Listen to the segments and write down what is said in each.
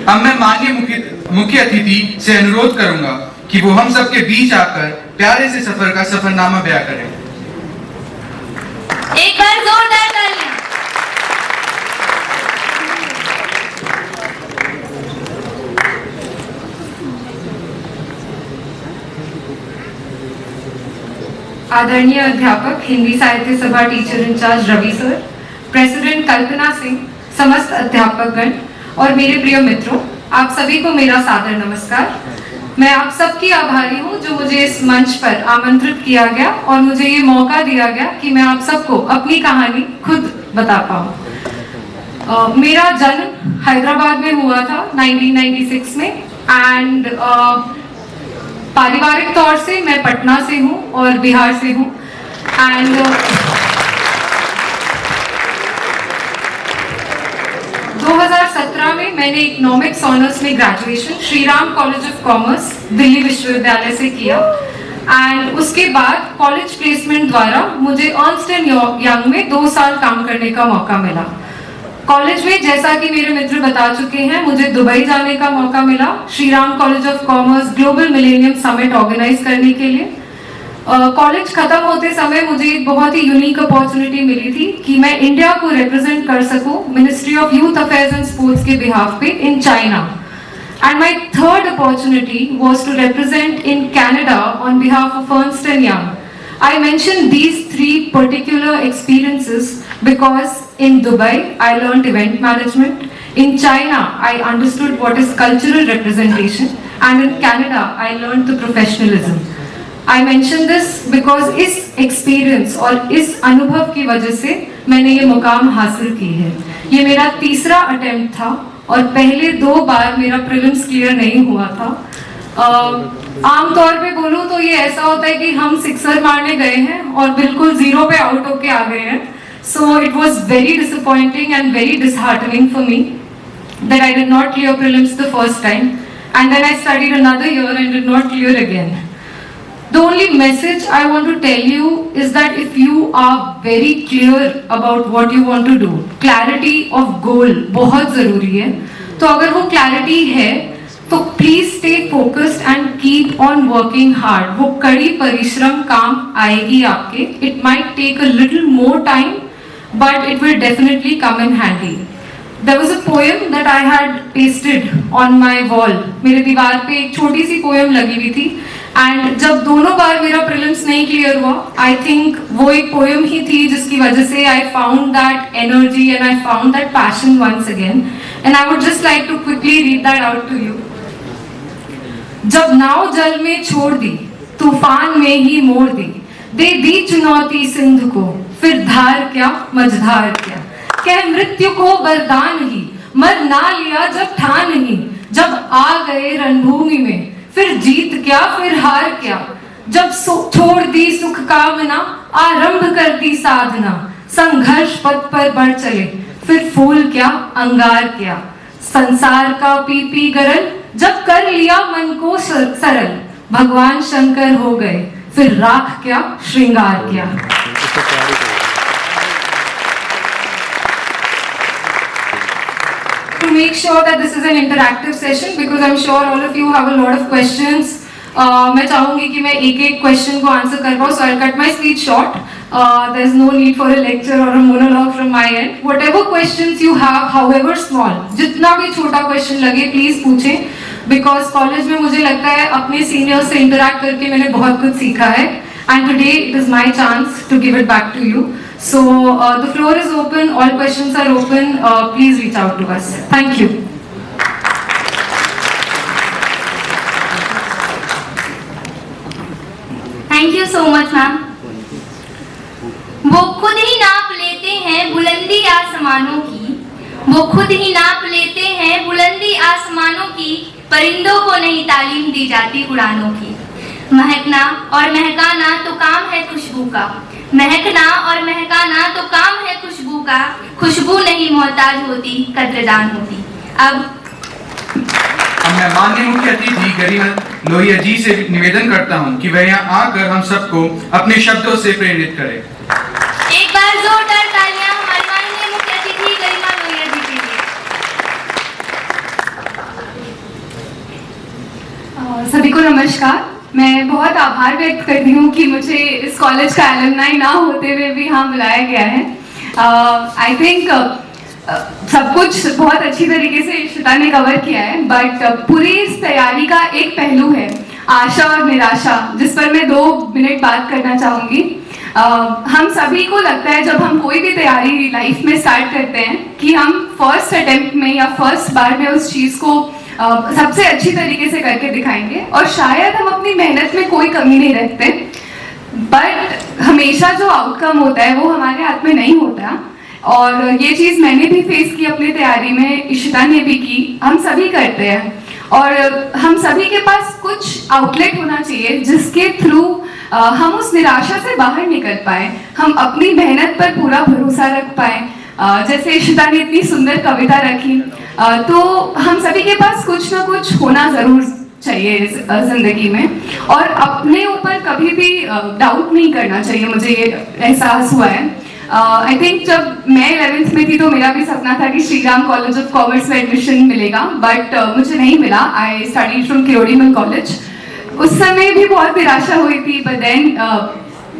अब मैं माननीय मुख्य अतिथि से अनुरोध करूंगा कि वो हम सबके बीच आकर प्यारे से सफर का सफरनामा बयां करें। एक बार जोरदार तालियां। आदरणीय अध्यापक Hindi Sahitya Sabha teacher in-charge Ravi sir, president Kalpana Singh, समस्त अध्यापकगण और मेरे प्रिय मित्रों, आप सभी को मेरा सादर नमस्कार। मैं आप सबकी आभारी हूं जो मुझे इस मंच पर आमंत्रित किया गया और मुझे ये मौका दिया गया कि मैं आप सबको अपनी कहानी खुद बता पाऊं। मेरा जन्म हैदराबाद में हुआ था 1996 में एंड पारिवारिक तौर से मैं पटना से हूँ और बिहार से हूँ एंड 2017 में मैंने इकोनॉमिक्स ऑनर्स में graduation Shri Ram College of commerce Delhi विश्वविद्यालय से किया एंड उसके बाद कॉलेज प्लेसमेंट द्वारा मुझे अर्नस्ट एंड यंग में 2 साल काम करने का मौका मिला। कॉलेज में जैसा कि मेरे मित्र बता चुके हैं, मुझे दुबई जाने का मौका मिला Shri Ram College of Commerce Global Millennium Summit organize करने के लिए। कॉलेज खत्म होते समय मुझे एक बहुत ही यूनिक अपॉर्चुनिटी मिली थी कि मैं इंडिया को रिप्रेजेंट कर सकूं Ministry of Youth Affairs and Sports के बिहाफ पे in China. And my third opportunity was to represent in Canada on behalf of Ernst and Young. I mention these 3 particular experiences because in Dubai I learned event management, in China I understood what is cultural representation, and in Canada I learned the professionalism. I mention this because इस experience और इस अनुभव की वजह से मैंने ये मुकाम हासिल की है। ये मेरा तीसरा अटेम्प्ट था और पहले 2 बार मेरा प्रीलिम्स क्लियर नहीं हुआ था। आमतौर पे बोलूं तो ये ऐसा होता है कि हम सिक्सर मारने गए हैं और बिल्कुल 0 पे आउट होके आ गए हैं। So it was very disappointing and very disheartening for me that I did not clear prelims the first time and then I studied another year and did not clear again. The only message I want to tell you is that if you are very clear about what you want to do, clarity of goal बहुत जरूरी है। तो अगर वो clarity है तो please stay focused and keep on working hard. वो कड़ी परिश्रम काम आएगी आपके। It might take a little more time but it will definitely come in handy. There was a poem that I had pasted on my wall. मेरे दीवार पे एक छोटी सी पोएम लगी हुई थी एंड जब दोनों बार मेरा प्रीलिम्स नहीं क्लियर हुआ, आई थिंक वो एक पोएम ही थी जिसकी वजह से I found that energy and I found that passion once again and I would just like to quickly read that out to you. जब नाव जल में छोड़ दी, तूफान में ही मोड़ दी, दे दी चुनौती सिंधु को, फिर धार क्या मझधार क्या, कह मृत्यु को वरदान ही, मर ना लिया जब ठान ही, जब आ गए रणभूमि में, फिर जीत क्या फिर हार क्या, जब छोड़ दी सुख कामना, आरंभ कर दी साधना, संघर्ष पथ पर बढ़ चले, फिर फूल क्या अंगार क्या, संसार का पी पी गरल, जब कर लिया मन को सरल, भगवान शंकर हो गए, फिर राख क्या श्रृंगार क्या। To make sure that this is an interactive session because I'm sure all of you have a lot of questions. मैं चाहूंगी कि मैं एक क्वेश्चन को आंसर कर पाऊँ, so I'll cut my speech short. There's no need for a lecture or a monologue from my end. Whatever questions you have, however small, जितना भी छोटा क्वेश्चन लगे प्लीज पूछें, बिकॉज कॉलेज में मुझे लगता है अपने सीनियर्स से इंटरैक्ट करके मैंने बहुत कुछ सीखा है and today it is my chance to give it back to you. So the floor is open, all questions are open, please reach out to us. Thank you. Thank you so much ma'am. वो खुद ही नाप लेते हैं बुलंदी आसमानों की, वो खुद ही नाप लेते हैं बुलंदी आसमानों की, परिंदों को नहीं तालीम दी जाती उड़ानों की। महकना और महकाना तो काम है खुशबू का, महकना और महकाना तो काम है खुशबू का, खुशबू नहीं मोहताज होती कद्रदान होती। अब मैं माननीय मुख्य अतिथि गरिमा लोहिया जी से निवेदन करता हूं कि वह यहाँ आकर हम सबको अपने शब्दों से प्रेरित करें। एक बार जोरदार तालियां हमारे माननीय मुख्य अतिथि गरिमा लोहिया जी के लिए। सभी को नमस्कार। मैं बहुत आभार व्यक्त करती हूँ कि मुझे इस कॉलेज का एलुमनाई ना होते हुए भी यहाँ बुलाया गया है। आई थिंक सब कुछ बहुत अच्छी तरीके से इशिता ने कवर किया है, बट पूरी इस तैयारी का एक पहलू है आशा और निराशा, जिस पर मैं 2 मिनट बात करना चाहूँगी। हम सभी को लगता है जब हम कोई भी तैयारी लाइफ में स्टार्ट करते हैं कि हम फर्स्ट अटेम्प्ट में या फर्स्ट बार में उस चीज़ को सबसे अच्छी तरीके से करके दिखाएंगे और शायद हम अपनी मेहनत में कोई कमी नहीं रखते, बट हमेशा जो आउटकम होता है वो हमारे हाथ में नहीं होता। और ये चीज़ मैंने भी फेस की अपनी तैयारी में, इशिता ने भी की, हम सभी करते हैं। और हम सभी के पास कुछ आउटलेट होना चाहिए जिसके थ्रू हम उस निराशा से बाहर निकल पाए, हम अपनी मेहनत पर पूरा भरोसा रख पाए। जैसे इशिता ने इतनी सुंदर कविता रखी, तो हम सभी के पास कुछ ना कुछ होना ज़रूर चाहिए इस जिंदगी में, और अपने ऊपर कभी भी डाउट नहीं करना चाहिए। मुझे ये एहसास हुआ है। आई थिंक जब मैं 11th में थी तो मेरा भी सपना था कि Shri Ram College of Commerce में एडमिशन मिलेगा, बट मुझे नहीं मिला। I studied from Kirorimal College. उस समय भी बहुत निराशा हुई थी, but then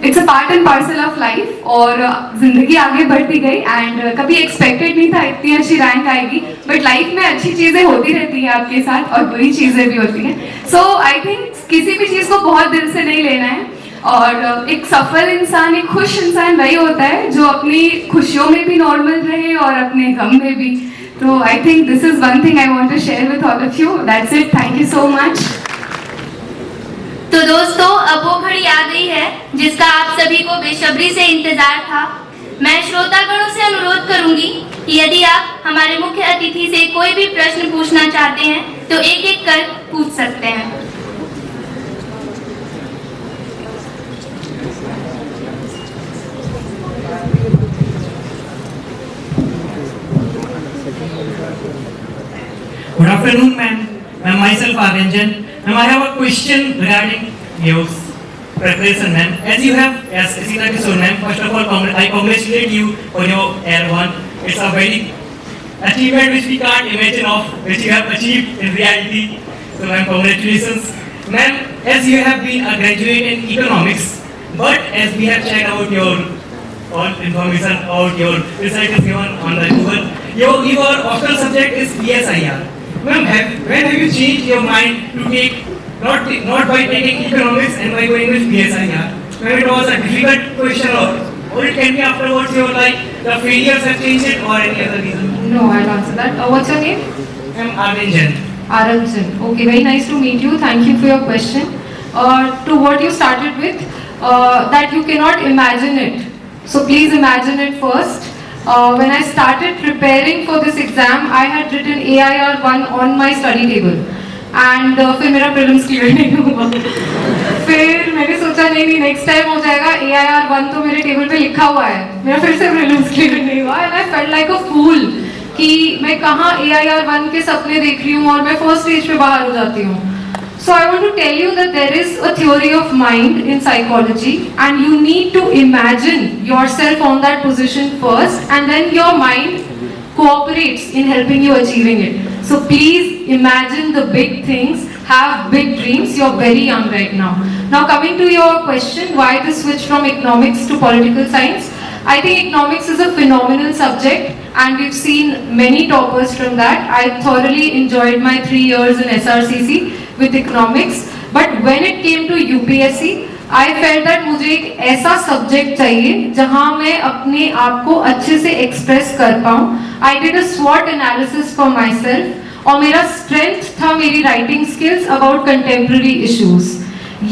it's a part and parcel of life, और जिंदगी आगे बढ़ती गई। एंड कभी एक्सपेक्टेड नहीं था इतनी अच्छी रैंक आएगी, बट लाइफ में अच्छी चीज़ें होती रहती हैं आपके साथ और बुरी चीज़ें भी होती हैं। सो आई थिंक किसी भी चीज़ को बहुत दिल से नहीं लेना है, और एक सफल इंसान, एक खुश इंसान वही होता है जो अपनी खुशियों में भी नॉर्मल रहे और अपने गम में भी। तो I think this is one thing I want to share with all of you. That's it, thank you so much. तो दोस्तों, अब वो घड़ी आ गई है जिसका आप सभी को बेसब्री से इंतजार था। मैं श्रोतागणों से अनुरोध करूंगी कि यदि आप हमारे मुख्य अतिथि से कोई भी प्रश्न पूछना चाहते हैं तो एक एक कर पूछ सकते हैं। Good afternoon, ma'am. Ma'am, myself Arranjan. Ma'am, I have a question regarding your preparation, ma'am. As you have, as Sita Kishore, ma'am, first of all, I congratulate you on your L1. It's a very achievement which we can't imagine of, which you have achieved in reality. So, ma'am, congratulations. Ma'am, as you have been a graduate in economics, but as we have checked out your all information about your result is given on the Google, your optional subject is PSIR. Ma'am, when have you changed your mind to take not by taking economics and by going with PSIR? Ma'am, it was a difficult question, or it can be afterwards your like the failures have changed it or any other reason? No, I'll answer that. What's your name? Ma'am, Arranjan. Arranjan. Okay, very nice to meet you. Thank you for your question. To what you started with, that you cannot imagine it. So please imagine it first. When I started preparing for this exam, I had written AIR1 on my study table. And फिर मेरा prelims clear नहीं हुआ। फिर मैंने सोचा नहीं next time हो जाएगा। AIR1 तो मेरे टेबल पे लिखा हुआ है, मेरा फिर से prelims clear नहीं हुआ। And I felt like a fool कि मैं कहाँ AIR1 के सपने देख रही हूँ और मैं फर्स्ट स्टेज पे बाहर हो जाती हूँ। So I want to tell you that there is a theory of mind in psychology, and you need to imagine yourself on that position first, and then your mind cooperates in helping you achieving it. So please imagine the big things, have big dreams. You're very young right now. Now coming to your question, why the switch from economics to political science? I think economics is a phenomenal subject, and we've seen many toppers from that. I thoroughly enjoyed my 3 years in SRCC with economics, but when it came to UPSC, I felt that मुझे एक ऐसा subject चाहिए जहाँ मैं अपने आप को अच्छे से एक्सप्रेस कर पाऊँ। I did a SWOT analysis for myself, और मेरा स्ट्रेंथ था मेरी writing skills about contemporary issues.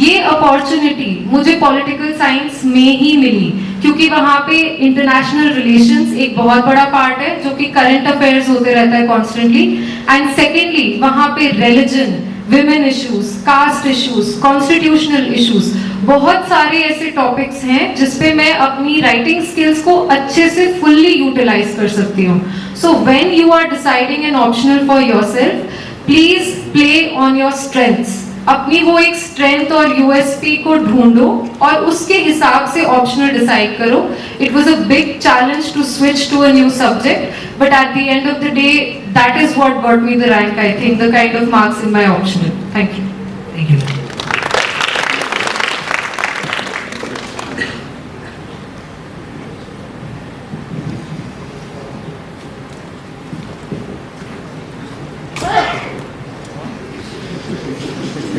ये अपॉर्चुनिटी मुझे पॉलिटिकल साइंस में ही मिली, क्योंकि वहाँ पे इंटरनेशनल रिलेशंस एक बहुत बड़ा पार्ट है जो कि करंट अफेयर्स होते रहता है कॉन्स्टेंटली, एंड सेकेंडली वहाँ पे religion, women issues, caste issues, constitutional issues, बहुत सारे ऐसे टॉपिक्स हैं जिसपे मैं अपनी राइटिंग स्किल्स को अच्छे से फुल्ली यूटिलाइज कर सकती हूँ। So when you are deciding an optional for yourself, please play on your strengths. अपनी वो एक स्ट्रेंथ और यूएसपी को ढूंढो और उसके हिसाब से ऑप्शनल डिसाइड करो। It was a big challenge to switch to a new subject, but at the end of the day, that is what got me the rank, I think, the kind of marks in my optional. Thank you. Thank you.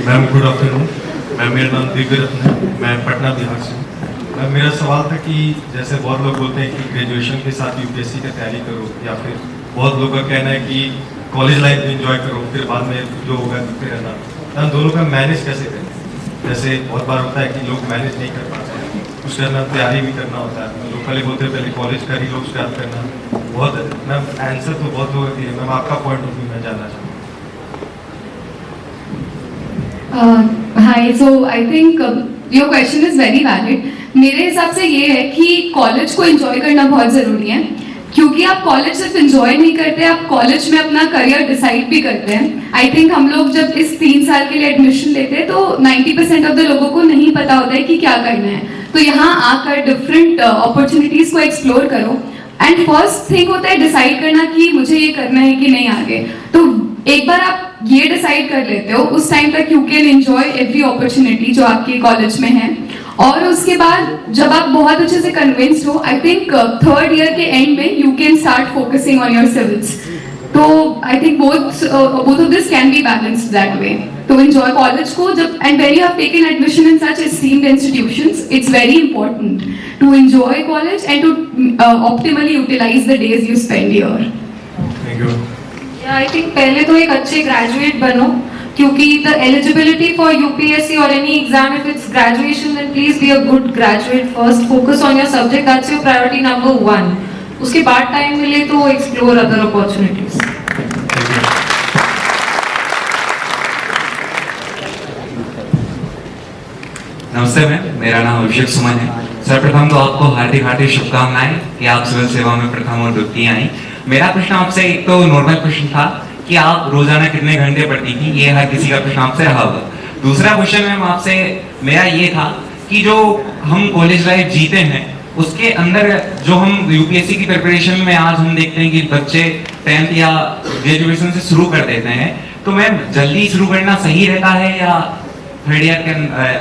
Ma'am good afternoon. Ma'am मेरा नाम दिव्य रत्न है, मैं पटना बिहार से हूँ। Ma'am मेरा सवाल था कि जैसे बहुत लोग बोलते हैं कि ग्रेजुएशन के साथ यूपीएससी की तैयारी करो, या फिर बहुत लोगों का कहना है कि कॉलेज लाइफ में एंजॉय करो, फिर बाद में जो होगा दिखते रहना। मैम दोनों का मैनेज कैसे करें? जैसे बहुत बार होता है कि लोग मैनेज नहीं कर पाते हैं, कुछ करना तैयारी भी करना होता है। लोग पहले बोलते हैं पहले कॉलेज कर ही लोग स्टार्ट करना बहुत। मैम आंसर तो बहुत लोगों की है, मैम आपका पॉइंट ऑफ व्यू मैं जानना चाहूँगा। Hi, so I think your question is very valid. मेरे हिसाब से ये है कि कॉलेज को एंजॉय करना बहुत ज़रूरी है, क्योंकि आप कॉलेज सिर्फ एंजॉय नहीं करते, आप कॉलेज में अपना करियर डिसाइड भी करते हैं। आई थिंक हम लोग जब इस 3 साल के लिए एडमिशन लेते हैं तो 90% ऑफ द लोगों को नहीं पता होता है कि क्या करना है। तो यहाँ आकर डिफरेंट अपॉर्चुनिटीज़ को एक्सप्लोर करो। एंड फर्स्ट थिंग होता है डिसाइड करना कि मुझे ये करना है कि नहीं आगे। तो एक बार आप ये डिसाइड कर लेते हो, उस टाइम तक you can enjoy every opportunity जो आपके कॉलेज में है। और उसके बाद जब आप बहुत अच्छे से कन्विंस्ड हो, आई थिंक 3rd ईयर के एंड में you can start focusing on your civils. तो I think both of this can be balanced that way to enjoy college को। जब and when you have taken admission in such esteemed institutions, it's very important to enjoy college and to optimally utilise the days you spend here. Thank you. I think पहले तो एक अच्छे graduate बनो, क्योंकि the eligibility for UPSC और any exam, if it's graduation, then please be a good graduate first, focus on your subject, that's your priority number 1। उसके बाद time मिले तो एक्सप्लोर अदर अपॉर्चुनिटीज। नमस्ते मैम, मेरा नाम अभिषेक सुमन है। सर्वप्रथम तो आपको हार्दिक हार्दिक शुभकामनाएं कि आप सिविल सेवा में प्रथम और द्वितीय आई। मेरा प्रश्न आपसे एक तो नॉर्मल प्रश्न था कि आप रोजाना कितने घंटे पढ़ती थी, ये हर किसी का प्रश्न आपसे रहा होगा। दूसरा क्वेश्चन मैम आपसे मेरा ये था कि जो हम कॉलेज लाइफ जीते हैं उसके अंदर जो हम यूपीएससी की प्रिपरेशन में आज हम देखते हैं कि बच्चे 10th या ग्रेजुएशन से शुरू कर देते हैं, तो मैम जल्दी शुरू करना सही रहता है या 3rd ईयर के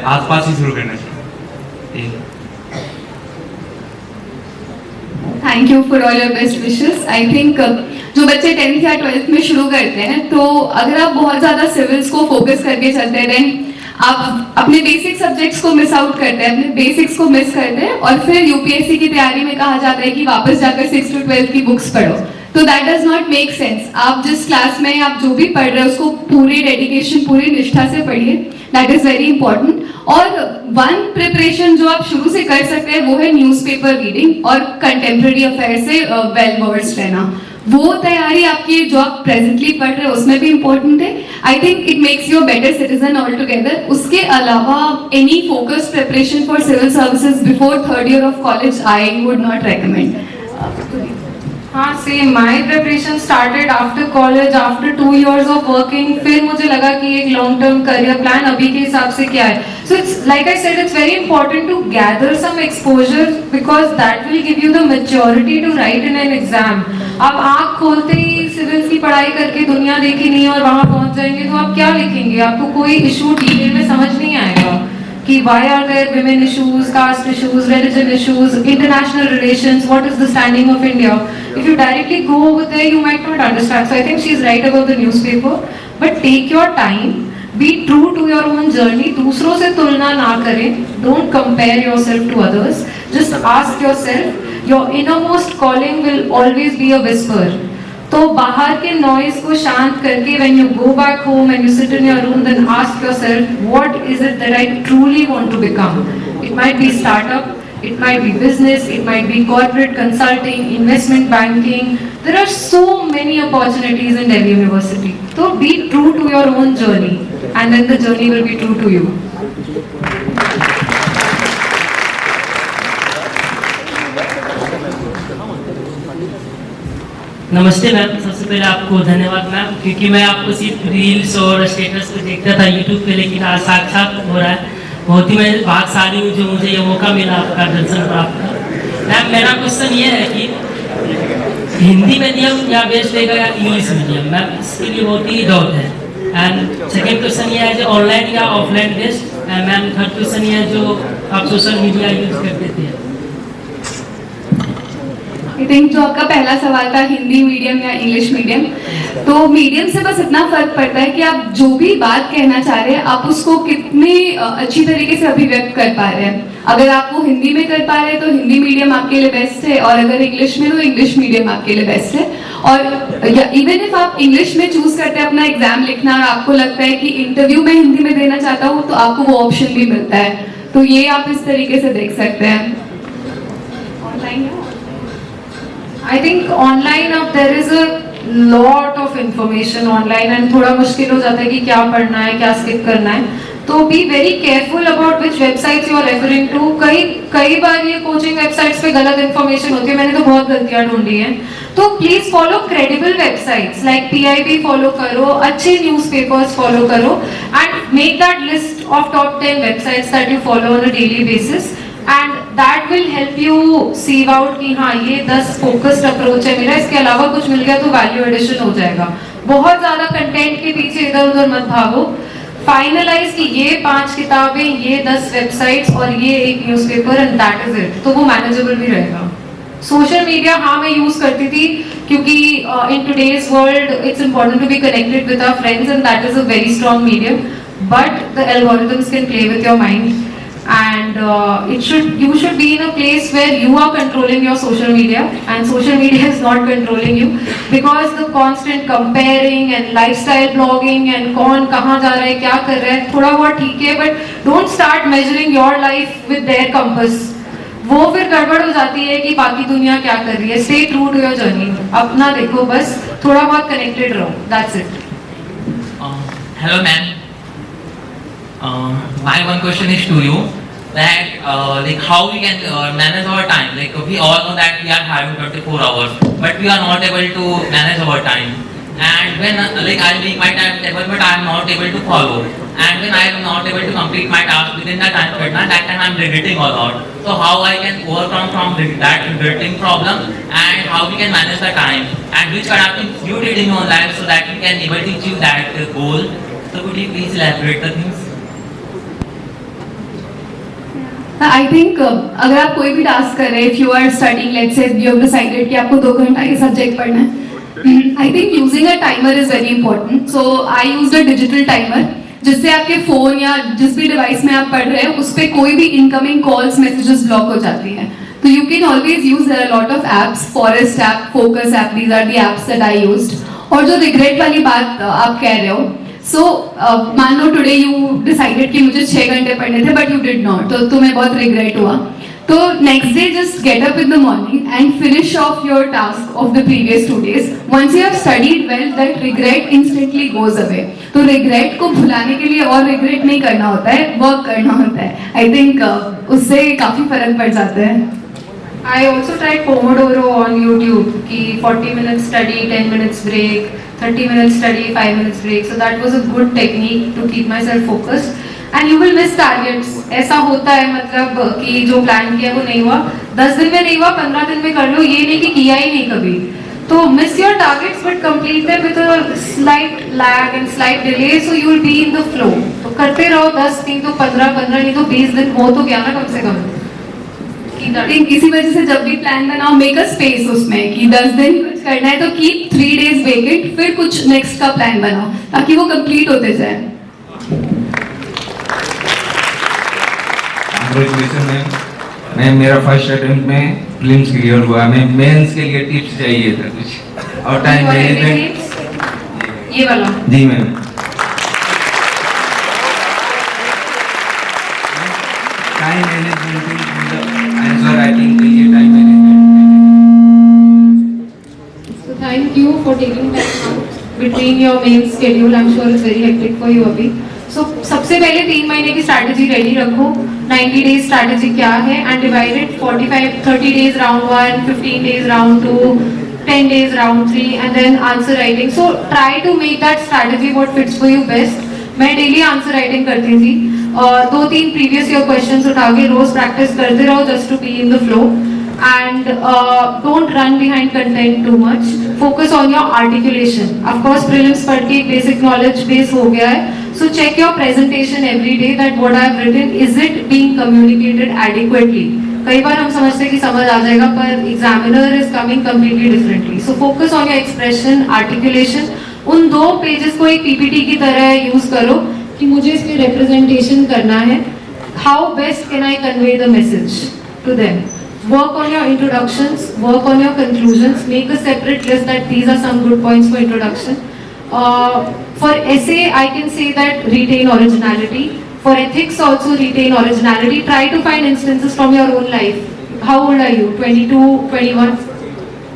आसपास ही शुरू करना चाहिए? Thank you for all your best wishes. I think जो बच्चे 10th या 12th में शुरू करते हैं, तो अगर आप बहुत ज़्यादा सिविल्स को फोकस करके चलते हैं, देन आप अपने बेसिक सब्जेक्ट्स को मिस आउट करते हैं, अपने बेसिक्स को मिस करते हैं, और फिर यूपीएससी की तैयारी में कहा जाता है कि वापस जाकर 6th to 12th की बुक्स पढ़ो। तो that does not make sense. आप जिस क्लास में आप जो भी पढ़ रहे हो उसको पूरी डेडिकेशन, पूरी निष्ठा से पढ़िए, दैट इज वेरी इंपॉर्टेंट। और वन प्रिपरेशन जो आप शुरू से कर सकते हैं वो है न्यूज़पेपर रीडिंग और कंटेम्प्रेरी अफेयर से वेल वर्स्ड रहना। वो तैयारी आपकी जो आप प्रेजेंटली पढ़ रहे हो उसमें भी इंपॉर्टेंट है। I think it makes you a better citizen all together. उसके अलावा any focused preparation for civil services before 3rd year of college I would not recommend. हाँ same, my preparation started after college, after 2 years of working. फिर मुझे लगा कि एक long term career plan अभी के हिसाब से क्या है। So it's like I said, it's very important to gather some exposure because that will give you the maturity to write in an exam. आप आँख खोलते ही सिविल्स की पढ़ाई करके दुनिया देखी नहीं और वहाँ पहुँच जाएंगे तो आप क्या लिखेंगे? आपको कोई इशू डिटेल में समझ नहीं आएगा कि why are there women issues, caste issues, religion issues, international relations, what is the standing of India? If you directly go over there, you might not understand. So I think she's right about the newspaper. But take your time, be true to your own journey. दूसरों से तुलना ना करें. Don't compare yourself to others. Just ask yourself, your innermost calling will always be a whisper. तो बाहर के noise को शांत करके when you go back home and you sit in your room, then ask yourself, what is it that I truly want to become? It might be startup, it might be business, it might be corporate consulting, investment banking. There are so many opportunities in Delhi University. So be true to your own journey and then the journey will be true to you. नमस्ते ma'am, सबसे पहले आपको धन्यवाद ma'am, क्योंकि मैं आपको सिर्फ reels और स्टेटस पे देखता था यूट्यूब पे, लेकिन आज साक्षात हो रहा है। बहुत ही मैं भाग्यशाली हूँ जो मुझे ये मौका मिला आपका दर्शन प्राप्त कर। मैम मेरा क्वेश्चन ये है कि हिंदी मीडियम या बेस्ट रहेगा या इंग्लिश मीडियम? मैम इसके लिए बहुत ही डाउट है। एंड सेकंड क्वेश्चन ये है जो ऑनलाइन या offline based, and ma'am third question ये है जो आप सोशल मीडिया यूज करते थे। आई थिंक जो आपका पहला सवाल था हिंदी मीडियम या इंग्लिश मीडियम, तो मीडियम से बस इतना फर्क पड़ता है कि आप जो भी बात कहना चाह रहे हैं आप उसको कितनी अच्छी तरीके से अभिव्यक्त कर पा रहे हैं। अगर आप वो हिंदी में कर पा रहे हैं तो हिंदी मीडियम आपके लिए बेस्ट है, और अगर इंग्लिश में तो इंग्लिश मीडियम आपके लिए बेस्ट है। और इवन इफ आप इंग्लिश में चूज करते हैं अपना एग्जाम लिखना और आपको लगता है कि इंटरव्यू में हिंदी में देना चाहता हूँ, तो आपको वो ऑप्शन भी मिलता है। तो ये आप इस तरीके से देख सकते हैं। ऑनलाइन I think online अब there is a lot of information online and थोड़ा मुश्किल हो जाता है कि क्या पढ़ना है क्या skip करना है, तो be very careful about which websites you are referring to। कई बार ये coaching websites पे गलत information होती है, मैंने तो बहुत गलतियाँ ढूंढी हैं। तो please follow credible websites like PIB follow करो, अच्छे newspapers follow करो and make that list of top 10 websites that you follow on a daily basis। And that will help you sieve out कि हाँ ये 10 फोकस्ड अप्रोच है मेरा, इसके अलावा कुछ मिल गया तो वैल्यू एडिशन हो जाएगा। बहुत ज्यादा कंटेंट के पीछे इधर उधर मत भागो, फाइनलाइज कि ये 5 किताबें, ये 10 वेबसाइट्स और ये एक newspaper and that is it, तो वो मैनेजेबल भी रहेगा। सोशल मीडिया हाँ मैं यूज करती थी क्योंकि in today's world it's important to be connected with our friends and that is a very strong medium, but the algorithms can play with your mind and you should be in a place where you are controlling your social media and social media is not controlling you, because the constant comparing and lifestyle blogging and कौन कहाँ जा रहा है क्या कर रहा है थोड़ा बहुत ठीक है, but don't start measuring your life with their compass। वो फिर गड़बड़ हो जाती है कि बाकी दुनिया क्या कर रही है। Stay true to your journey, अपना देखो बस, थोड़ा बहुत connected रहो, that's it। Hello ma'am, my one question is to you that like how we can manage our time. Like we all know that we are having 24 hours, but we are not able to manage our time. And when like I make my timetable, but I am not able to follow. And when I am not able to complete my task within the time deadline, that time I am regretting a lot. So how I can overcome from that regretting problem, and how we can manage the time, and which kind of things you did in your life so that you can able to achieve that goal. So could you please elaborate the things? I think अगर आप कोई भी task कर रहे हैं, if you are studying, let's say you have decided कि आपको 2 घंटा ये सब्जेक्ट पढ़ना है, I think using a timer is very important. So I used a digital timer, जिससे आपके फोन या जिस भी डिवाइस में आप पढ़ रहे हैं उस पर कोई भी इनकमिंग कॉल्स मैसेजेस ब्लॉक हो जाती हैं। तो you can always use there are lot of apps, Forest app, Focus app, these are the apps that I used. और जो रिग्रेट वाली बात आप कह रहे हो, सो मान लो टुडे यू डिसाइडेड कि मुझे 6 घंटे पढ़ने थे बट यू डिड नॉट, तो तुम्हें बहुत रिग्रेट हुआ। तो next day just get up in the morning and finish off your task of the previous 2 days। Once you have studied well, that regret instantly goes away. तो regret को भुलाने के लिए और रिग्रेट नहीं करना होता है, वर्क करना होता है। आई थिंक उससे काफी फर्क पड़ जाता है। I also tried Pomodoro on YouTube कि 40 minutes study, 10 minutes break, 30 minutes study, 5 minutes break. So that was a good technique to keep myself focused. And you will miss targets. ऐसा होता है मतलब कि जो प्लान किया वो नहीं हुआ, 10 दिन में नहीं हुआ, 15 दिन में कर लो, ये नहीं कि किया ही नहीं कभी। तो miss your targets but complete them with a slight lag and slight delay, so you will be in the flow. तो करते रहो 10 दिन तो 15 नहीं तो 20 दिन हो तो गया ना कम से कम। इसी वजह से जब भी प्लान बनाओ, मेक अ स्पेस उसमें कि 10 दिन कुछ करना है तो कीप 3 days वेकेंट, फिर कुछ नेक्स्ट का प्लान बनाओ ताकि वो कंप्लीट होते जाए। कांग्रेचुलेशन मैम, मेरा फर्स्ट अटेम्प्ट में प्रीलिम्स क्लियर हुआ। मैं मेंस के लिए टिप्स चाहिए था कुछ, और टाइम मैनेजमेंट ये वाला। जी ma'am, time management, answer writing के लिए time management. So thank you for taking time out between your main schedule. I'm sure it's very hectic for you अभी। So सबसे पहले 3 महीने की स्ट्रैटेजी रेडी रखो। 90 days स्ट्रैटेजी क्या है and divide it 30 days round 1, 15 days round 2, 10 days round 3 and then answer writing. So try to make that strategy what fits for you best. मैं daily answer writing करती थी और 2-3 previous year questions उठा के रोज practice करते रहो just to be in the flow. and don't run behind content too much. Focus on your articulation. Of course, prelims पढ़ के basic knowledge base हो गया है. So check your presentation every day that what I have written, is it being communicated adequately. कई बार हम समझते हैं कि समझ आ जाएगा, पर examiner is coming completely differently. So focus on your expression, articulation. उन 2 pages को एक PPT की तरह use करो कि मुझे इसमें representation करना है. How best can I convey the message to them? Work on your introductions, work on your conclusions, make a separate list that these are some good points for introduction. For essay, I can say that retain originality. For ethics also retain originality. Try to find instances from your own life. How old are you? 22, 21?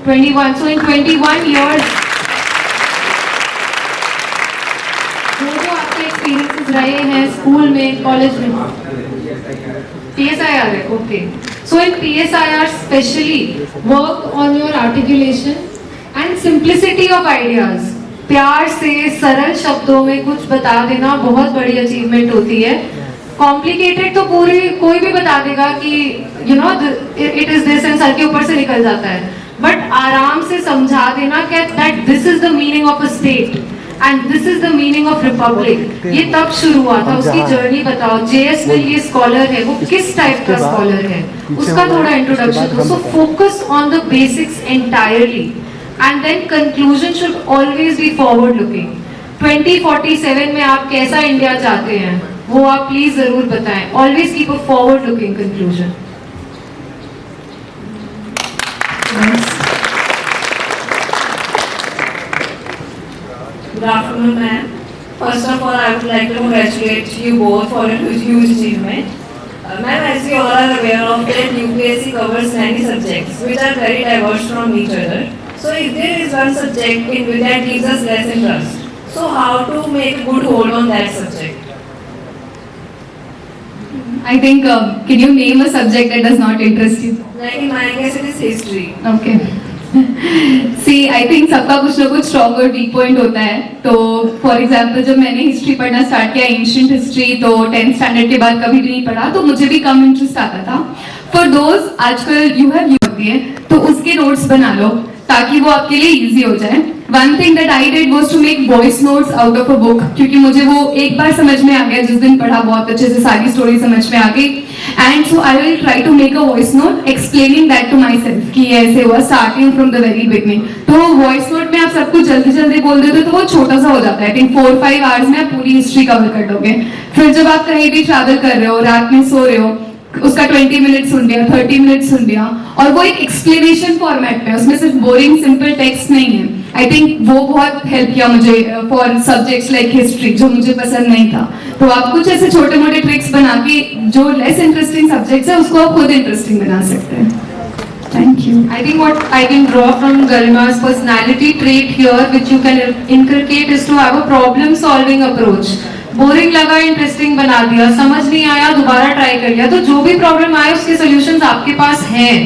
21. So in 21 years, जो आपके experiences रहे हैं school में, college में, PSIR है, okay. So in PSIR especially, work on your articulation and simplicity of ideas. प्यार से सरल शब्दों में कुछ बता देना बहुत बड़ी अचीवमेंट होती है. कॉम्प्लिकेटेड तो पूरी कोई भी बता देगा कि you know it is this and sir के ऊपर से निकल जाता है, बट आराम से समझा देना कि that this is the meaning of a state and this is the meaning of Republic. ये तब शुरू हुआ था. उसकी जर्नी बताओ. JS मिल ये स्कॉलर है, वो किस टाइप का स्कॉलर है, उसका थोड़ा इंट्रोडक्शन दो. So focus on the basics entirely and then conclusion should always be forward looking. 2047 में आप कैसा इंडिया चाहते हैं वो आप प्लीज जरूर बताएं. Always keep a forward looking conclusion. Good afternoon, ma'am. First of all, I would like to congratulate you both for a huge achievement. Ma'am, as we all are aware of that UPSC covers many subjects which are very diverse from each other. So if there is one subject in which that gives us less interest, so how to make a good hold on that subject? I think, can you name a subject that does not interest you? Like in my case, it is history. Okay. See, I think सबका कुछ ना कुछ strong और weak point होता है. तो for example, जब मैंने history पढ़ना start किया, ancient history, तो 10th standard के बाद कभी नहीं पढ़ा, तो मुझे भी कम interest आता था. For those, आजकल you have होती है, तो उसके notes बना लो ताकि वो आपके लिए इजी हो जाए. One thing that I did was to make voice notes out of a book, क्योंकि मुझे वो एक बार समझ में आ गया, जिस दिन पढ़ा बहुत अच्छे से सारी स्टोरी समझ में आ गई. And so I will try to make a voice note explaining that to myself कि ऐसे हुआ starting from the very beginning. तो वॉइस नोट में आप सब कुछ जल्दी जल्दी बोल देते तो वो छोटा सा हो जाता है. आई थिंक 4-5 आवर्स में आप पूरी हिस्ट्री कवर कर दोगे. फिर जब आप कहीं भी ट्रैवल कर रहे हो, रात में सो रहे हो, उसका 20 मिनट सुन लिया, 30 मिनट सुन लिया, और वो एक एक्सप्लेनेशन फॉर्मेट में, उसमें सिर्फ बोरिंग सिंपल टेक्स्ट नहीं है. आई थिंक वो बहुत हेल्प किया मुझे फॉर सब्जेक्ट्स लाइक हिस्ट्री, जो मुझे पसंद नहीं था. तो आप कुछ ऐसे छोटे मोटे ट्रिक्स बना के जो लेस इंटरेस्टिंग सब्जेक्ट्स है उसको आप खुद इंटरेस्टिंग बना सकते हैं. Thank you. I think what I can draw from Garima's personality trait here, which you can inculcate, is to have a problem-solving approach. Boring लगा, इंटरेस्टिंग बना दिया, समझ नहीं आया, दोबारा ट्राई कर लिया. तो जो भी प्रॉब्लम आए उसके सॉल्यूशंस आपके पास हैं.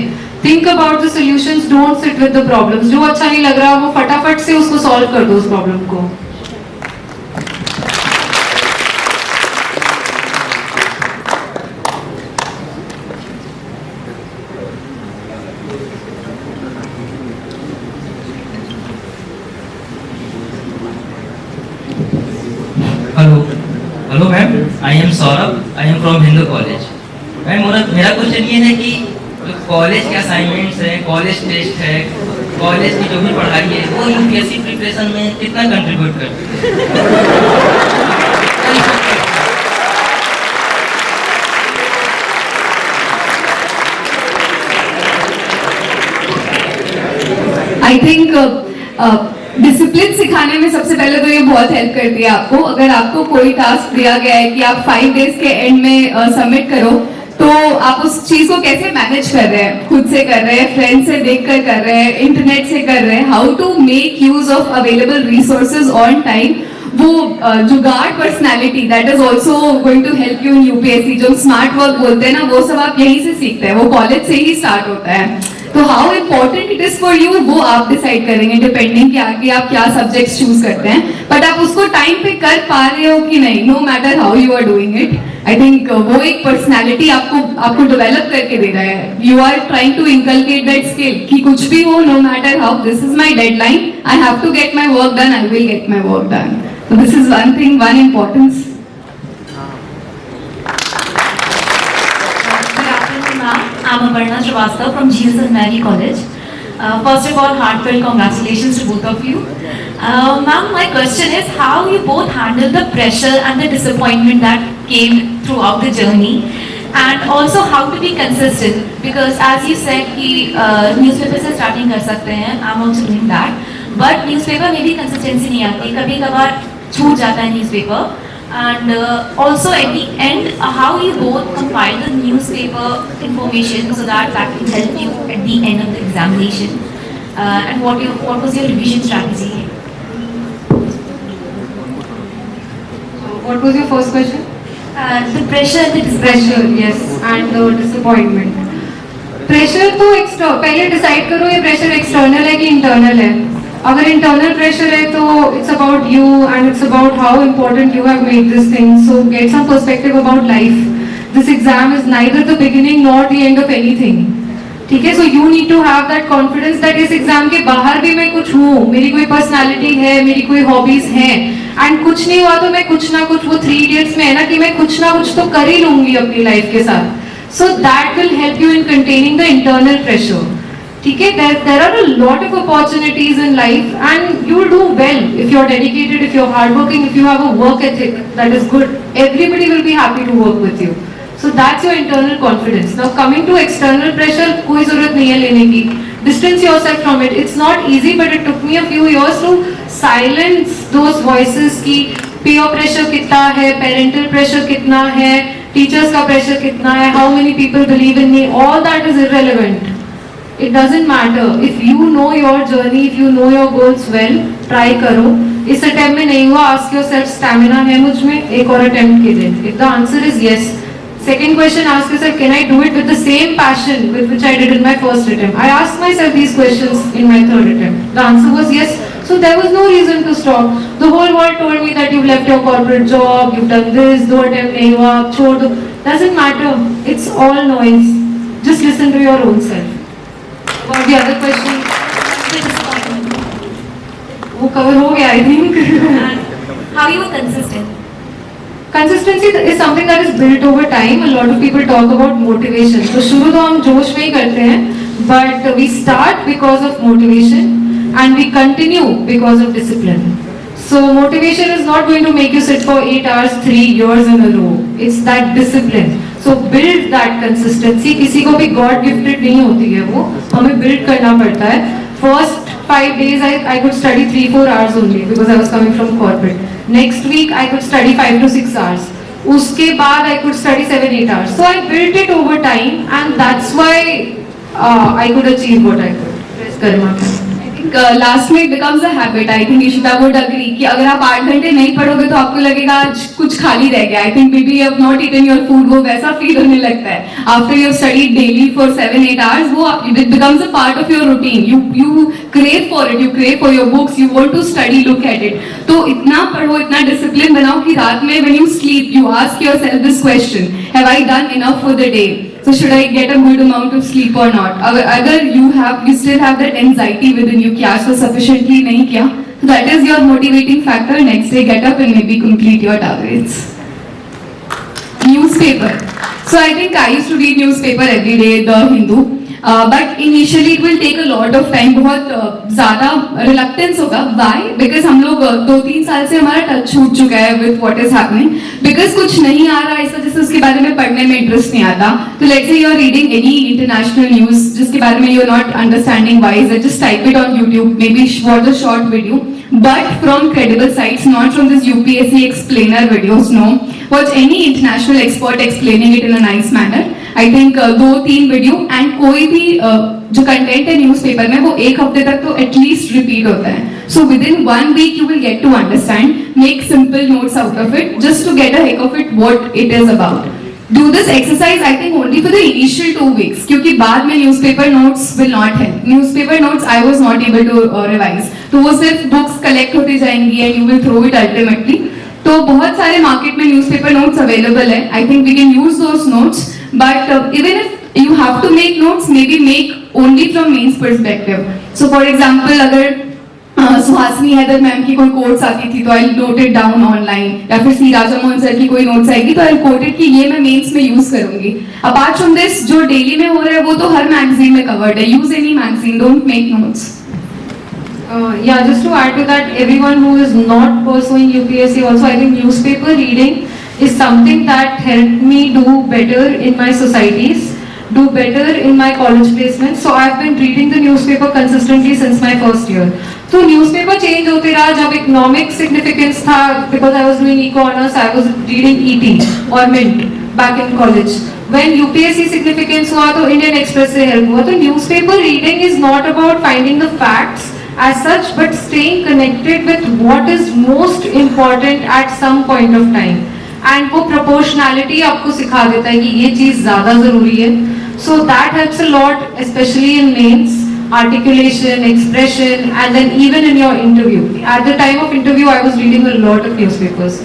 Think about the solutions, don't sit with the problems. जो अच्छा नहीं लग रहा वो फटाफट से उसको सॉल्व कर दो उस प्रॉब्लम को. Hello ma'am, I am Saurabh, I am from Hindu college. Ma'am मेरा क्वेश्चन ये है कि कॉलेज के असाइनमेंट्स है, कॉलेज टेस्ट है, कॉलेज की जो भी पढ़ाई है, वो यूपीएससी प्रिपरेशन में कितना कंट्रीब्यूट करती है? आई थिंक डिसिप्लिन सिखाने में सबसे पहले तो ये बहुत हेल्प करती है आपको. अगर आपको कोई टास्क दिया गया है कि आप 5 डेज के एंड में सबमिट करो, तो आप उस चीज को कैसे मैनेज कर रहे हैं, खुद से कर रहे हैं, फ्रेंड से देखकर कर रहे हैं, इंटरनेट से कर रहे हैं, how to make use of available resources on time. वो jugaad personality that is also going to help you in UPSC. जो स्मार्ट वर्क बोलते हैं ना, वो सब आप यहीं से सीखते हैं, वो कॉलेज से ही स्टार्ट होता है. तो how important it is for you वो आप डिसाइड करेंगे डिपेंडिंग कि आप क्या सब्जेक्ट्स चूज करते हैं, बट आप उसको टाइम पे कर पा रहे हो कि नहीं, no matter how you are doing it. I think वो एक पर्सनैलिटी आपको डेवलप करके दे रहा है। You are trying to inculcate that skill कि कुछ भी हो, no matter how, this is my deadline, I have to get my work done, I will get my work done. So this is one thing, one importance. Good afternoon, ma'am. I'm Aparna Srivastava from GSS Mary College. First of all, heartfelt congratulations to both of you. Ma'am, my question is how you both handle the pressure and the disappointment that came throughout the journey, and also how to be consistent, because as you said कि newspaper से starting कर सकते हैं, I'm also doing that, but newspaper में भी consistency नहीं आती, कभी कभार छूट जाता है newspaper, and also at the end how you both compile the newspaper information so that will help you at the end of the examination, and what was your revision strategy? What was your first question? The pressure and the Pressure, yes, and the disappointment. Pressure तो पहले decide करो ये pressure external है कि internal है। अगर internal pressure है तो it's about you and it's about how important you have made this thing, so get some perspective about life. This exam is neither the beginning nor the end of anything, ठीक है? So you need to have that confidence that इस exam के बाहर भी मैं कुछ हूँ, मेरी कोई पर्सनैलिटी है, मेरी कोई हॉबीज हैं, एंड कुछ नहीं हुआ तो मैं कुछ ना कुछ, वो 3 इडियट्स में है ना कि मैं कुछ ना कुछ तो कर ही लूंगी अपनी लाइफ के साथ। So that will help you in containing the internal pressure. ठीक है? There are a lot of opportunities in life, and you will do well if you're dedicated, if you're hardworking, if you have a work ethic that is good. Everybody will be happy to work with you. So that's your internal confidence. Now coming to external pressure, कोई जरूरत नहीं है लेने की. Distance yourself from it. It's not easy, but it took me a few years to silence those voices की peer pressure कितना है, parental pressure कितना है, टीचर्स का प्रेशर कितना है, how many people believe in me, all that is irrelevant. It doesn't matter. If you know your journey, if you know your goals well, try करो. इस attempt में नहीं हुआ, आस्क योरसेल्फ स्टैमिना है मुझ में, एक और अटेम्प्ट के दिन. If the answer is yes, second question, ask yourself, can I do it with the same passion with which I did in my first attempt? I asked myself these questions in my third attempt. The answer was yes. So there was no reason to stop. The whole world told me that you've left your corporate job, you've done this, do attempt nahi hua, chhod do. Doesn't matter. It's all noise. Just listen to your own self. About the other question, वो cover हो गया I think. How you were consistent? Consistency is something that is built over time. A lot of people talk about motivation. तो शुरू तो हम जोश में ही करते हैं, but we start because of motivation and we continue because of discipline. So motivation is not going to make you sit for 8 hours 3 years in a row. It's that discipline. So build that consistency. किसी को भी God gifted नहीं होती है वो, हमें build करना पड़ता है. First 5 days I could study 3-4 hours only because I was coming from corporate. Next week I could study 5 to 6 hours. उसके बाद I could study 7-8 hours. So I built it over time, and that's why I could achieve what I could. Press karma. I think last में it becomes a habit. I think Ishita would agree कि अगर आप 8 घंटे नहीं पढ़ोगे तो आपको लगेगा आज कुछ खाली रह गया. I think maybe you have not eaten your food, वो वैसा फील होने लगता है. After you have studied daily for 7-8 hours, वो it becomes a part of your routine. You crave for it, you crave for your books, you want to study, look at it. तो इतना पढ़ो, इतना discipline बनाओ कि रात में when you sleep, you ask yourself this question: Have I done enough for the day? So should I get a good amount of sleep or not? अगर you still have that anxiety within you कि आज तो sufficiently नहीं किया, so that is your motivating factor. Next day get up and maybe complete your targets. Newspaper. So I think I used to read newspaper every day, The Hindu. But initially it will take a lot of time. बहुत ज़्यादा reluctance होगा. Why? Because हम लोग 2-3 साल से हमारा touch छूट चुका है with what is happening. Because कुछ नहीं आ रहा, इस वजह से उसके बारे में पढ़ने में इंटरेस्ट नहीं आता. तो let's say you are reading any international news जिसके बारे में you are not understanding why is it, just type it on YouTube, maybe watch a short video. But from credible sites, not from this UPSC explainer videos. No, watch any international expert explaining it in a nice manner. I think 2-3 video, and कोई भी जो content है newspaper में वो 1 हफ्ते तक तो at least repeat होता है. So within 1 week you will get to understand, make simple notes out of it just to get a heck of it what it is about. do this exercise I think only for the initial 2 weeks क्योंकि बाद में newspaper notes will not help. Newspaper notes I was not able to revise. तो वो सिर्फ books collect होती जाएंगी and you will throw it ultimately. तो बहुत सारे market में newspaper notes available है. I think we can use those notes. But even if you have to make notes, maybe make only from mains perspective. So for example अगर Suhasini Haider ma'am की कोई quotes आती थी तो आई नोट इट डाउन ऑनलाइन, या फिर सी Raja Mohan sir की कोई नोट्स आएगी तो आई कोट इट कि ये मैं मेंस में यूज करूंगी. अपार्ट फ्रॉम दिस जो डेली में हो रहा है वो तो हर मैगजीन में कवर्ड है. Use any magazine, don't make notes. Yeah, just to add to that, everyone who is not pursuing UPSC also, I think newspaper reading is something that helped me do better in my societies, do better in my college placements. So I've been reading the newspaper consistently since my first year. So newspaper change होते रहा. जब economic significance था, because I was doing eco honors, I was reading ET or Mint back in college. When UPSC significance हुआ तो Indian Express से help हुआ. तो newspaper reading is not about finding the facts as such, but staying connected with what is most important at some point of time. And वो proportionality आपको सिखा देता है कि ये चीज़ ज़्यादा ज़रूरी है. So that helps a lot, especially in mains. Articulation, expression, and then even in your interview. At the time of interview, I was reading a lot of newspapers.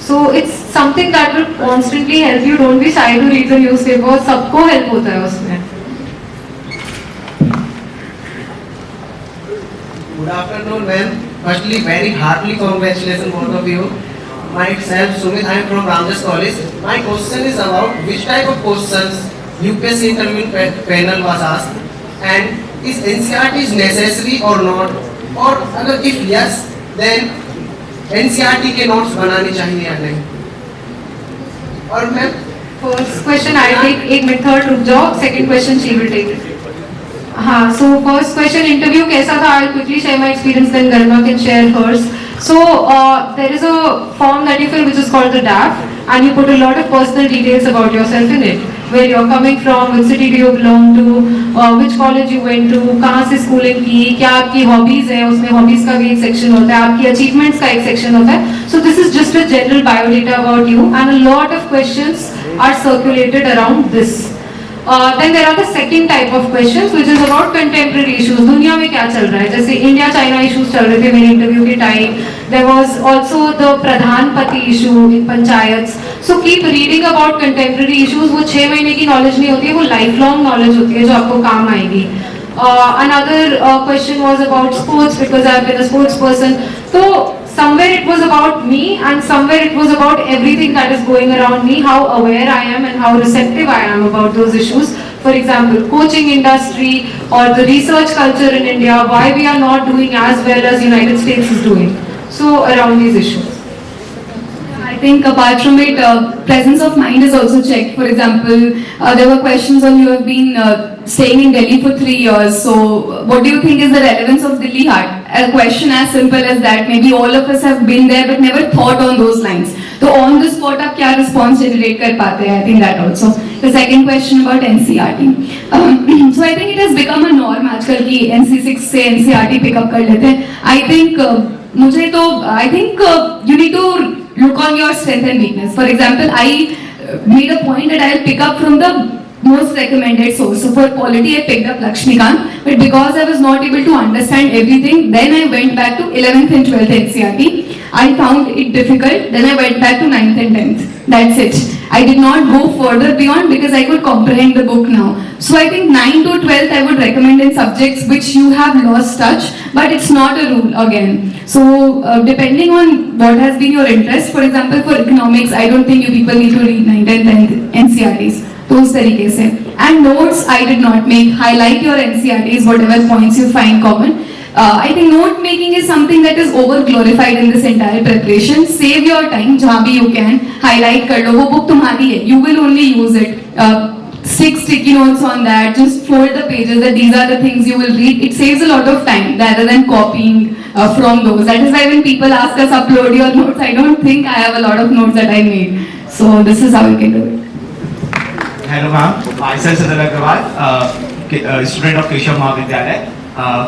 So it's something that will constantly help you. Don't be shy to read the newspaper. सबको help होता है उसमें. Good afternoon, ma'am. Firstly, very heartily congratulations both of you. Myself, Sumit, I am from Ramjas College. My question is about which type of questions UPSC interview panel was asked, and is NCERT is necessary or not, और अगर if yes, then NCERT के notes बनाने चाहिए या नहीं. और मैं first question I take, एक मिनट थर्ड रुक जाओ, second question she will take it. हाँ, so first question interview कैसा था? I'll quickly share my experience, then Garima can share hers. So there is a form that you fill which is called the DAF, and you put a lot of personal details about yourself in it. Where you're coming from, which city do you belong to, which college you went to, कहाँ से schooling की, क्या आपकी hobbies है, उसमें hobbies का भी एक section होता है, आपकी achievements का एक section होता है. So this is just a general biodata about you, and a lot of questions are circulated around this. Then there are the second type of questions which is about contemporary issues. दुनिया में क्या चल रहा है, जैसे India China issues चल रहे थे मेरे इंटरव्यू के time. There was also the प्रधानपति issue in panchayat. So keep reading about contemporary issues. वो 6 महीने की knowledge नहीं होती है, वो lifelong knowledge होती है जो आपको काम आएगी. Another question was about sports because I have been a sports person. So somewhere it was about me and somewhere it was about everything that is going around me, how aware I am and how receptive I am about those issues. For example, coaching industry or the research culture in India, why we are not doing as well as United States is doing. So around these issues. I think apart from it, presence of mind is also checked. For example, there were questions on you have been staying in Delhi for 3 years. So what do you think is the relevance of Delhi Haat? A question as simple as that. Maybe all of us have been there but never thought on those lines. So on the spot, आप क्या response generate कर पाते हैं? I think that also. The second question about NCERT. So I think it has become a norm आजकल की NC6 से NCERT pick up कर लेते हैं. I think मुझे तो I think you need to look on your strength and weakness. For example, I made a point that I'll pick up from the most recommended source. So for polity, I picked up Lakshmikant, but because I was not able to understand everything, then I went back to 11th and 12th NCERT. I found it difficult, then I went back to 9th and 10th. That's it. I did not go further beyond because I could comprehend the book now. So I think 9 to 12th I would recommend in subjects which you have lost touch, but it's not a rule again. So depending on what has been your interest, for example for economics, I don't think you people need to read 9th and 10th NCERTs. those तरीके से. And notes I did not make. Highlight your NCERTs, whatever points you find common. I think note making is something that is over glorified in this entire preparation. Save your time, जहाँ भी you can. Highlight कर लो, वो book तुम्हारी है. You will only use it. Stick sticky notes on that. Just fold the pages that these are the things you will read. It saves a lot of time rather than copying from those. That is why when people ask us upload your notes, I don't think I have a lot of notes that I made. So this is how you can do it. Hello ma'am, myself Sadal Agrawal, student of Keshav Mahavidyalaya.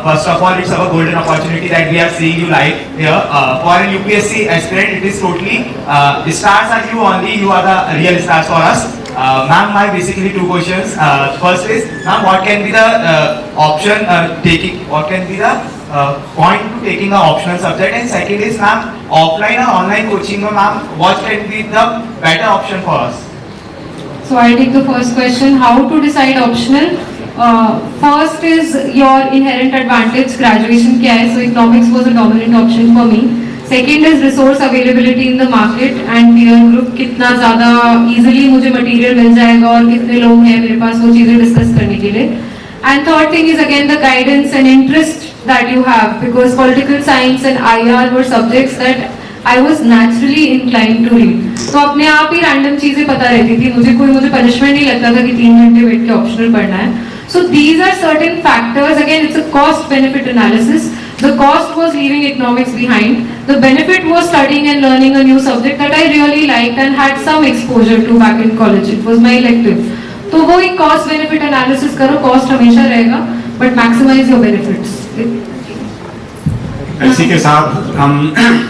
First of all, it's our golden opportunity that we are seeing you live here. For an UPSC aspirant, it is totally, stars are you only, you are the real stars for us. Ma'am, my basically two questions. First is, ma'am, what can be the what can be the point to taking the optional subject? And second is, ma'am, offline or online coaching, ma'am, what can be the better option for us? So I'll take the first question, how to decide optional. First is your inherent advantage, graduation क्या है, so economics was a dominant option for me. Second is resource availability in the market and peer group, कितना ज़्यादा easily मुझे material मिल जाएगा और कितने लोग हैं मेरे पास वो चीज़ें discuss करने के लिए. And third thing is again the guidance and interest that you have, because political science and IR were subjects that I was naturally inclined to read. तो अपने आप ही random चीज़ें पता रहती थी, मुझे punishment नहीं लगता था कि 3 घंटे बैठ के optional पढ़ना है. So these are certain factors. Again, it's a cost-benefit analysis. The cost was leaving economics behind. The benefit was studying and learning a new subject that I really liked and had some exposure to back in college. It was my elective. तो वो एक cost-benefit analysis करो, cost हमेशा रहेगा, but maximize your benefits. इसी के साथ हम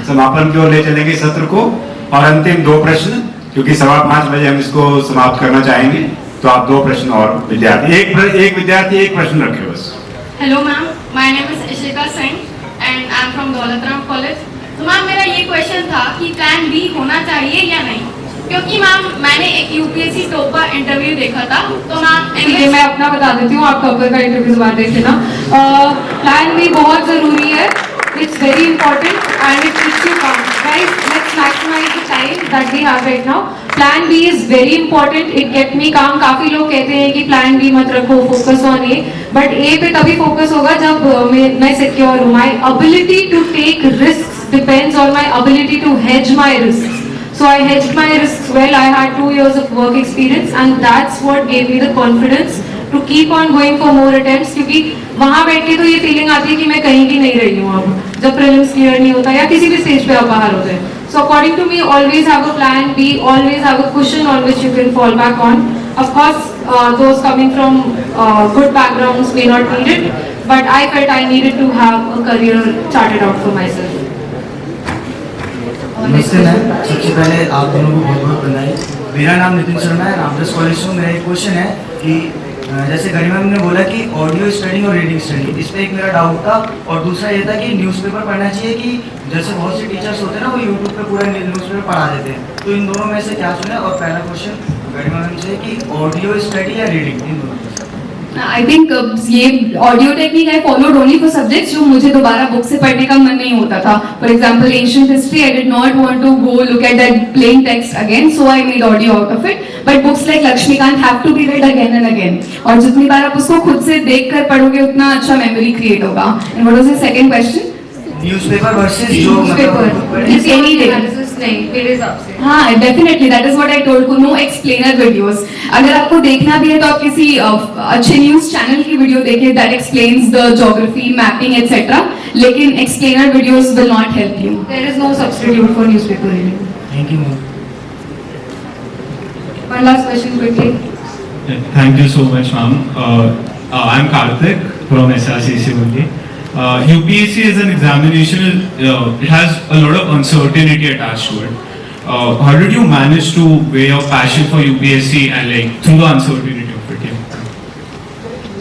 समापन की ओर ले चलेंगे सत्र को और अंतिम 2 प्रश्न, क्योंकि 5:15 बजे हम इसको समाप्त करना चाहेंगे, तो आप 2 प्रश्न और विद्यार्थी एक विद्यार्थी 1 प्रश्न रखे बस. Hello ma'am, my name is Ishika Singh and I am from Daulatram college. तो मैम मेरा ये क्वेश्चन था कि प्लान बी होना चाहिए या नहीं, क्योंकि मैम मैंने एक यूपीएससी टॉपर इंटरव्यू देखा था. तो मैम मैं अपना बता देती हूँ, आप टॉपर का इंटरव्यू बार देखे ना. प्लान बी बहुत जरूरी है. It's very important and it needs to come. Guys, let's maximize the time that we have right now. Plan B is very important. It kept me calm. काफी लोग कहते हैं कि Plan B मत रखो, focus on A. But A पे तभी focus होगा जब मैं secure हूँ. My ability to take risks depends on my ability to hedge my risks. So I hedged my risks well. I had 2 years of work experience and that's what gave me the confidence to keep on going for more attempts. क्योंकि वहाँ बैठ के तो ये feeling आती है कि मैं कहीं की नहीं रही हूँ अब, जब प्रीलिम्स क्लियर नहीं होता या किसी भी स्टेज पे आप बाहर होते हैं. So according to me, always have a plan B, always have a cushion on which you can fall back on. Of course, those coming from good backgrounds may not need it, but I felt I needed to have a career charted out for myself. नमस्ते ma'am, सबसे पहले आप दोनों को बहुत बहुत बधाई. मेरा नाम नितिन शर्मा है, रामदास कॉलेज से. मेरा एक क्वेश्चन है कि जैसे गरिमा मैम ने बोला कि ऑडियो स्टडी और रीडिंग स्टडी, इस पर एक मेरा डाउट था. और दूसरा ये था कि न्यूज़पेपर पढ़ना चाहिए कि जैसे बहुत से टीचर्स होते हैं ना, वो यूट्यूब पे पूरा न्यूज़पेपर पढ़ा देते हैं. तो इन दोनों में से क्या चुने? और पहला क्वेश्चन गरिमा मैम से कि ऑडियो स्टडी या रीडिंग, इन दोनों. I think ये audio technique I followed only for subjects जो मुझे दोबारा बुक से पढ़ने का मन नहीं होता था. For example, ancient history, I did not want to go look at that plain text again, so I made audio out of it. But books like Lakshmikant have to be read again and again. और जितनी बार आप उसको खुद से देख कर पढ़ोगे उतना अच्छा मेमोरी क्रिएट होगा. And what was the second question? Newspaper versus जो हाँ, definitely that is what I told. No explainer videos. अगर आपको देखना भी है तो आप किसी अच्छे न्यूज चैनल की वीडियो देखिए that explains the geography, mapping etcetera. लेकिन explainer videos will not help you. There is no substitute for newspaper reading. Thank you ma'am. One last question quickly. Thank you so much, ma'am. I'm Karthik from SRCC only. UPSC is an examination, it has a lot of uncertainty attached to it. How did you manage to weigh your passion for UPSC and like through the uncertainty of it?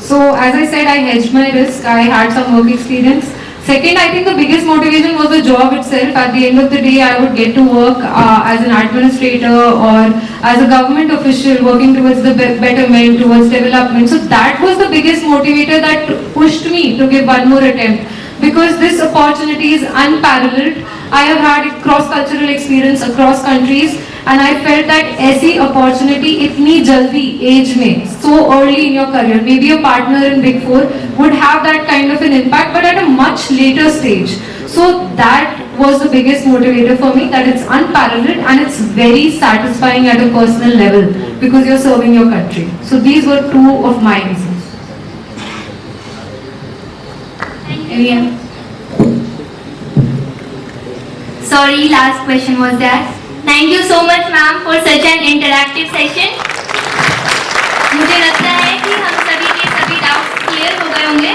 So as I said, I hedged my risk. I had some work experience. Second, I think the biggest motivation was the job itself. At the end of the day, I would get to work as an administrator or as a government official working towards the betterment, towards development. So that was the biggest motivator that pushed me to give one more attempt. Because this opportunity is unparalleled. I have had cross-cultural experience across countries and I felt that ऐसी opportunity इतनी जल्दी age में, so early in your career, maybe a partner in Big Four would have that kind of an impact, but at a much later stage. So that was the biggest motivator for me, that it's unparalleled and it's very satisfying at a personal level because you're serving your country. So these were 2 of my reasons. Sorry, last question was that. Thank you so much, ma'am, for such an interactive session. मुझे लगता है कि हम सभी के सभी doubts clear हो गए होंगे.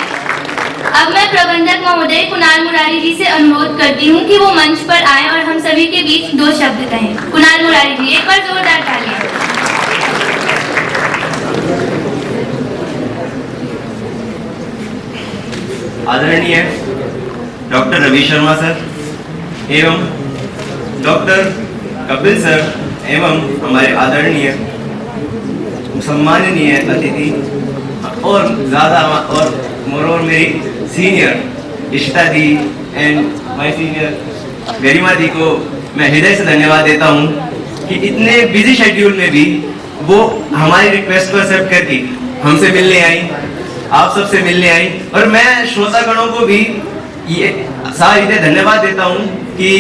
अब मैं प्रबंधक महोदय कुणाल मुरारी जी से अनुरोध करती हूँ कि वो मंच पर आए और हम सभी के बीच 2 शब्द कहें. कुणाल मुरारी जी, एक बार जोरदार तालियां. आदरणीय डॉक्टर रवि शर्मा सर एवं डॉक्टर कपिल सर एवं हमारे आदरणीय सम्माननीय अतिथि और ज़्यादा और मोरोवर मेरी सीनियर इशिता दी एंड माय सीनियर गरिमा दी को मैं हृदय से धन्यवाद देता हूँ कि इतने बिजी शेड्यूल में भी वो हमारी रिक्वेस्ट को एक्सेप्ट करके हमसे मिलने आई, आप सबसे मिलने आई। और मैं श्रोतागणों को भी ये सारे धन्यवाद देता हूँ कि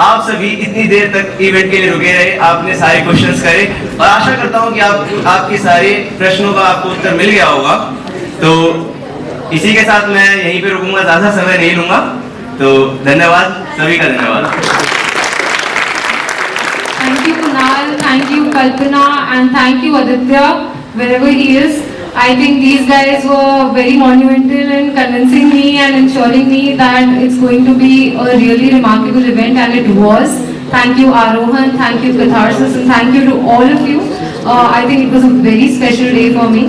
आप सभी इतनी देर तक इवेंट के लिए रुके रहे, आपने सारे क्वेश्चंस करे और आशा करता हूँ कि आपके सारे प्रश्नों का आपको उत्तर मिल गया होगा। तो इसी के साथ मैं यहीं पे रुकूंगा, ज़्यादा समय नहीं लूंगा। तो धन्यवाद, सभी का धन्यवाद। Thank you Kunal, thank you Kalpana and thank you Aditya wherever he is. I think these guys were very monumental in convincing me and ensuring me that it's going to be a really remarkable event, and it was. Thank you Arohan, thank you Catharsis, and thank you to all of you. I think it was a very special day for me.